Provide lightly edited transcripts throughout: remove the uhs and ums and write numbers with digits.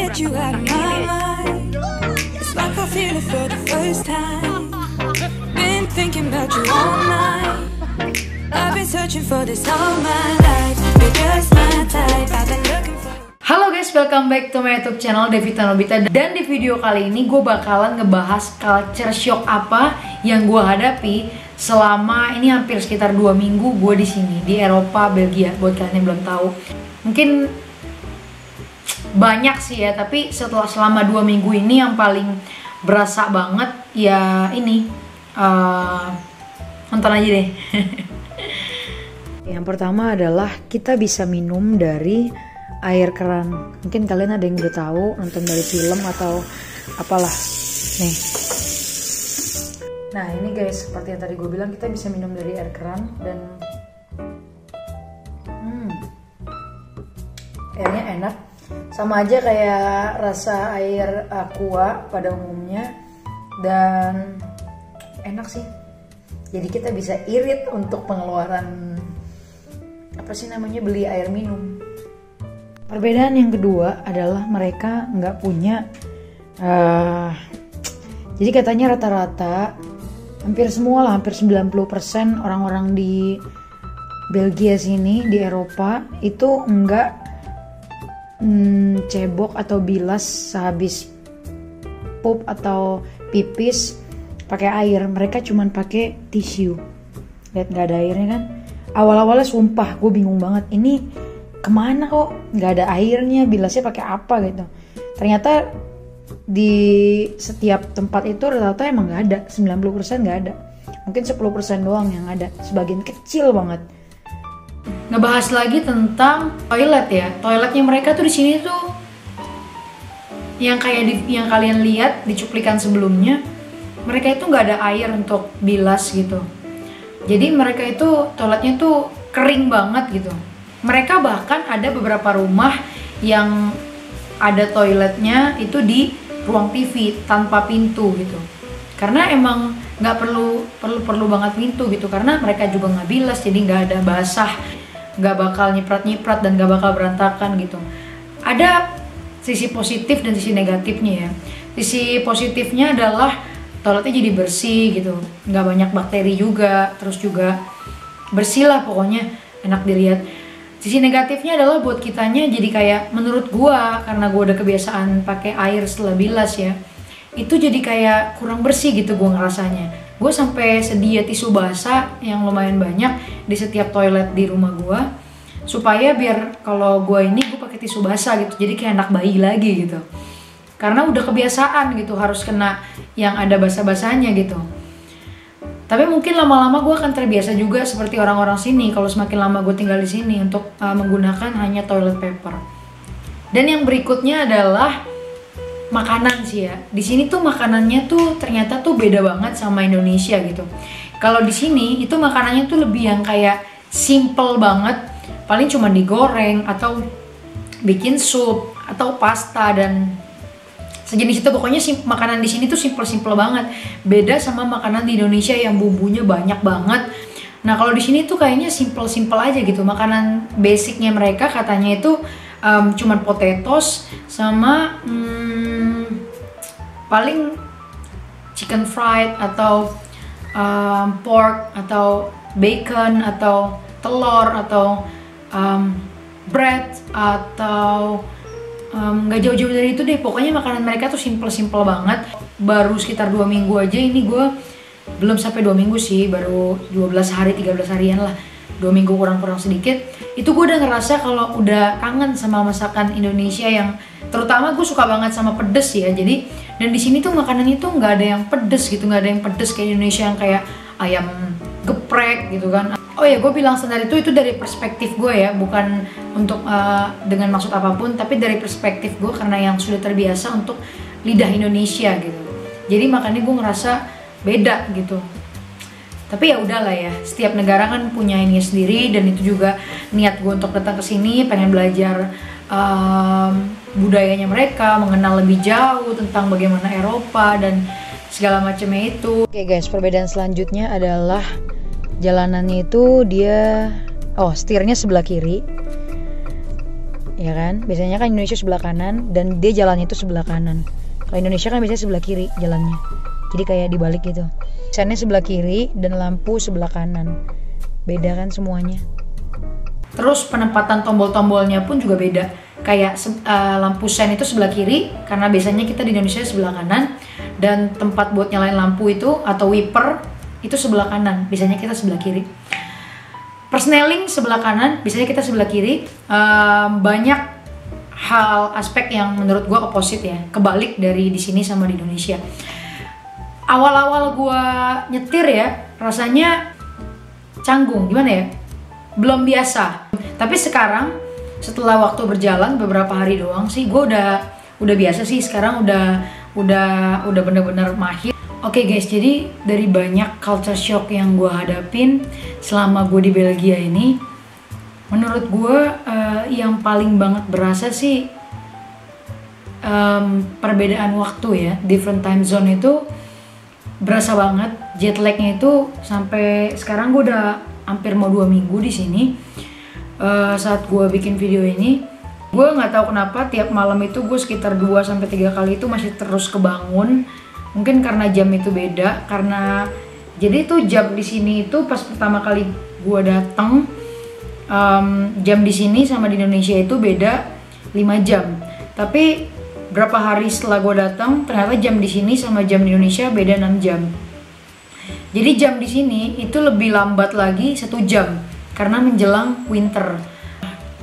get you out of my mind. It's like I feel it for the first time. Been thinking about you all night. I've been searching for this all my life. You're just my type. I've been looking for. Halo guys, welcome back to my YouTube channel Devita Nobita. Dan di video kali ini gue bakalan ngebahas culture shock apa yang gue hadapi selama ini hampir sekitar 2 minggu gue di sini di Eropa, Belgia. Buat kalian yang belum tahu, mungkin banyak sih ya, tapi selama 2 minggu ini yang paling berasa banget ya ini nonton aja deh. Yang pertama adalah kita bisa minum dari air keran. Mungkin kalian ada yang udah tahu, nonton dari film atau apalah. Nih. Nah ini guys, seperti yang tadi gue bilang, kita bisa minum dari air keran dan airnya enak. Sama aja kayak rasa air aqua pada umumnya dan enak sih. Jadi kita bisa irit untuk pengeluaran apa sih namanya, beli air minum. Perbedaan yang kedua adalah mereka nggak punya jadi katanya rata-rata hampir semua lah, hampir 90% orang-orang di Belgia sini, di Eropa itu nggak cebok atau bilas sehabis pup atau pipis pakai air. Mereka cuman pakai tisu. Lihat nggak ada airnya kan? Awal-awalnya sumpah gue bingung banget, ini kemana kok nggak ada airnya, bilasnya pakai apa gitu. Ternyata di setiap tempat itu rata-rata emang nggak ada, 90% nggak ada, mungkin 10% doang yang ada, sebagian kecil banget. Ngebahas lagi tentang toilet ya, toiletnya mereka tuh di sini tuh yang kayak yang kalian lihat di cuplikan sebelumnya, mereka itu nggak ada air untuk bilas gitu. Jadi mereka itu toiletnya tuh kering banget gitu. Mereka bahkan ada beberapa rumah yang ada toiletnya itu di ruang TV tanpa pintu gitu. Karena emang nggak perlu banget pintu gitu. Karena mereka juga nggak bilas, jadi nggak ada basah, nggak bakal nyiprat dan nggak bakal berantakan gitu. Ada sisi positif dan sisi negatifnya ya. Sisi positifnya adalah toiletnya jadi bersih gitu, nggak banyak bakteri juga, terus juga bersih lah pokoknya, enak dilihat. Sisi negatifnya adalah buat kitanya jadi kayak, menurut gua karena gua udah kebiasaan pakai air setelah bilas ya, itu jadi kayak kurang bersih gitu gua ngerasanya. Gua sampai sedia tisu basah yang lumayan banyak di setiap toilet di rumah gua, supaya biar kalau gua ini gua pakai tisu basah gitu, jadi kayak anak bayi lagi gitu. Karena udah kebiasaan gitu harus kena yang ada basah-basahnya gitu. Tapi mungkin lama-lama gue akan terbiasa juga seperti orang-orang sini kalau semakin lama gue tinggal di sini untuk menggunakan hanya toilet paper. Dan yang berikutnya adalah makanan sih ya. Di sini tuh makanannya tuh ternyata tuh beda banget sama Indonesia gitu. Kalau di sini itu makanannya tuh lebih yang kayak simple banget, paling cuma digoreng atau bikin sup atau pasta dan sejenis itu. Pokoknya makanan di sini tuh simple banget. Beda sama makanan di Indonesia yang bumbunya banyak banget. Nah kalau di sini tuh kayaknya simple aja gitu. Makanan basicnya mereka katanya itu cuman potatoes sama paling chicken fried atau pork atau bacon atau telur atau bread atau nggak jauh-jauh dari itu deh. Pokoknya makanan mereka tuh simple banget. Baru sekitar 2 minggu aja ini gue, belum sampai 2 minggu sih, baru 12 hari 13 harian lah, 2 minggu kurang sedikit. Itu gue udah ngerasa kalau udah kangen sama masakan Indonesia yang terutama gue suka banget sama pedes ya. Jadi dan di sini tuh makanannya tuh nggak ada yang pedes gitu, nggak ada yang pedes kayak Indonesia yang kayak ayam geprek gitu kan. Oh ya, gue bilang standar itu dari perspektif gue ya, bukan untuk dengan maksud apapun, tapi dari perspektif gue karena yang sudah terbiasa untuk lidah Indonesia gitu. Jadi makanya gue ngerasa beda gitu. Tapi ya udahlah ya, setiap negara kan punya ini sendiri, dan itu juga niat gue untuk datang ke sini pengen belajar budayanya mereka, mengenal lebih jauh tentang bagaimana Eropa dan segala macamnya itu. Oke guys, perbedaan selanjutnya adalah jalanannya itu dia, setirnya sebelah kiri. ya kan? Biasanya kan Indonesia sebelah kanan dan dia jalannya itu sebelah kanan. Kalau Indonesia kan biasanya sebelah kiri jalannya. Jadi kayak dibalik gitu. Sennya sebelah kiri dan lampu sebelah kanan. Beda kan semuanya. Terus penempatan tombol-tombolnya pun juga beda. Kayak lampu sen itu sebelah kiri karena biasanya kita di Indonesia sebelah kanan, dan tempat buat nyalain lampu itu atau wiper itu sebelah kanan. Biasanya kita sebelah kiri. Persneling sebelah kanan, biasanya kita sebelah kiri. Banyak hal aspek yang menurut gue opposite ya, kebalik dari di sini sama di Indonesia. Awal-awal gue nyetir ya, rasanya canggung, gimana ya? Belum biasa. Tapi sekarang setelah waktu berjalan beberapa hari doang sih, gue udah biasa sih. Sekarang udah bener-bener mahir. Oke guys, jadi dari banyak culture shock yang gue hadapin selama gue di Belgia ini, menurut gue yang paling banget berasa sih perbedaan waktu ya, different time zone itu berasa banget. Jet lagnya itu sampai sekarang gue udah hampir mau 2 minggu di sini. Saat gue bikin video ini, gue nggak tahu kenapa tiap malam itu gue sekitar 2-3 kali itu masih terus kebangun. Mungkin karena jam itu beda, karena jadi tuh jam di sini itu pas pertama kali gue datang, jam di sini sama di Indonesia itu beda 5 jam. Tapi berapa hari setelah gue datang, ternyata jam di sini sama jam di Indonesia beda 6 jam. Jadi jam di sini itu lebih lambat lagi 1 jam karena menjelang winter.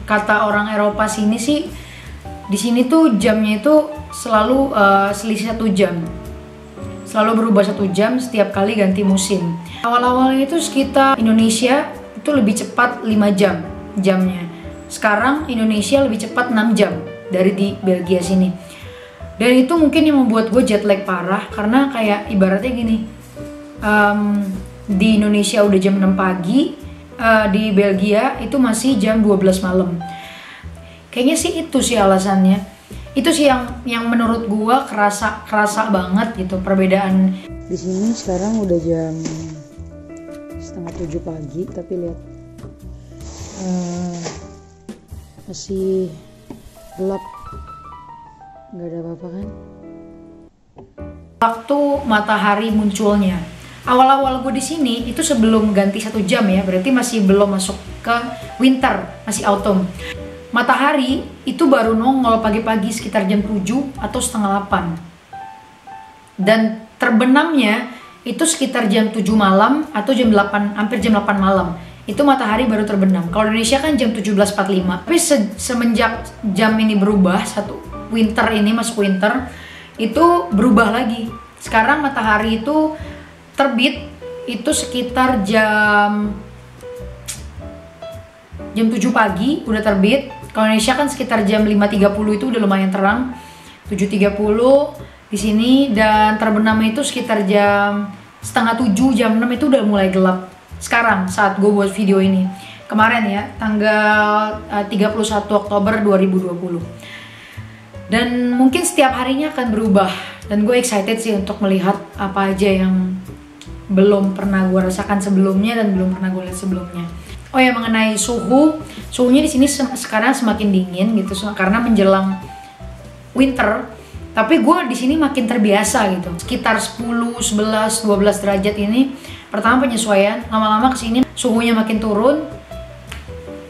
Kata orang Eropa sini sih, di sini tuh jamnya itu selalu selisih 1 jam. Selalu berubah 1 jam setiap kali ganti musim. Awal-awalnya itu sekitar Indonesia itu lebih cepat 5 jam jamnya. Sekarang Indonesia lebih cepat 6 jam dari di Belgia sini. Dan itu mungkin yang membuat gue jet lag parah, karena kayak ibaratnya gini, di Indonesia udah jam 6 pagi, di Belgia itu masih jam 12 malam. Kayaknya sih itu sih alasannya. Itu sih yang menurut gue kerasa banget gitu perbedaan. Di sini sekarang udah jam 6:30 pagi, tapi lihat masih gelap, nggak ada apa-apa kan. Waktu matahari munculnya, awal-awal gue di sini itu sebelum ganti 1 jam ya, berarti masih belum masuk ke winter, masih autumn. Matahari itu baru nongol pagi-pagi sekitar jam 7 atau setengah 8, dan terbenamnya itu sekitar jam 7 malam atau jam 8, hampir jam 8 malam. Itu matahari baru terbenam. Kalau Indonesia kan jam 17.45. Tapi semenjak jam ini berubah, winter ini masuk winter, itu berubah lagi. Sekarang matahari itu terbit itu sekitar jam 7 pagi udah terbit. Kalau Indonesia kan sekitar jam 5.30 itu udah lumayan terang. 7.30 di sini, dan terbenamnya itu sekitar jam 6:30, jam 6 itu udah mulai gelap. Sekarang saat gue buat video ini, kemarin ya, tanggal 31 Oktober 2020. Dan mungkin setiap harinya akan berubah, dan gue excited sih untuk melihat apa aja yang belum pernah gue rasakan sebelumnya dan belum pernah gue lihat sebelumnya. Oh ya, mengenai suhunya di sini sekarang semakin dingin gitu karena menjelang winter. Tapi gue di sini makin terbiasa gitu. Sekitar 10, 11, 12 derajat ini pertama penyesuaian, lama-lama kesini suhunya makin turun,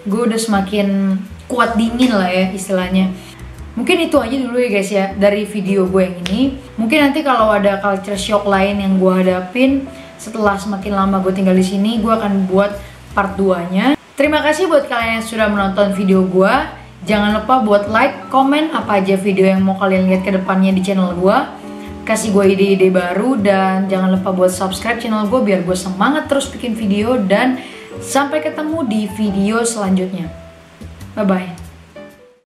gue udah semakin kuat dingin lah ya istilahnya. Mungkin itu aja dulu ya guys ya dari video gue yang ini. Mungkin nanti kalau ada culture shock lain yang gue hadapin setelah semakin lama gue tinggal di sini, gue akan buat part 2-nya. Terima kasih buat kalian yang sudah menonton video gue. Jangan lupa buat like, komen apa aja video yang mau kalian lihat ke depannya di channel gue. Kasih gue ide-ide baru, dan jangan lupa buat subscribe channel gue biar gue semangat terus bikin video. Dan sampai ketemu di video selanjutnya. Bye-bye.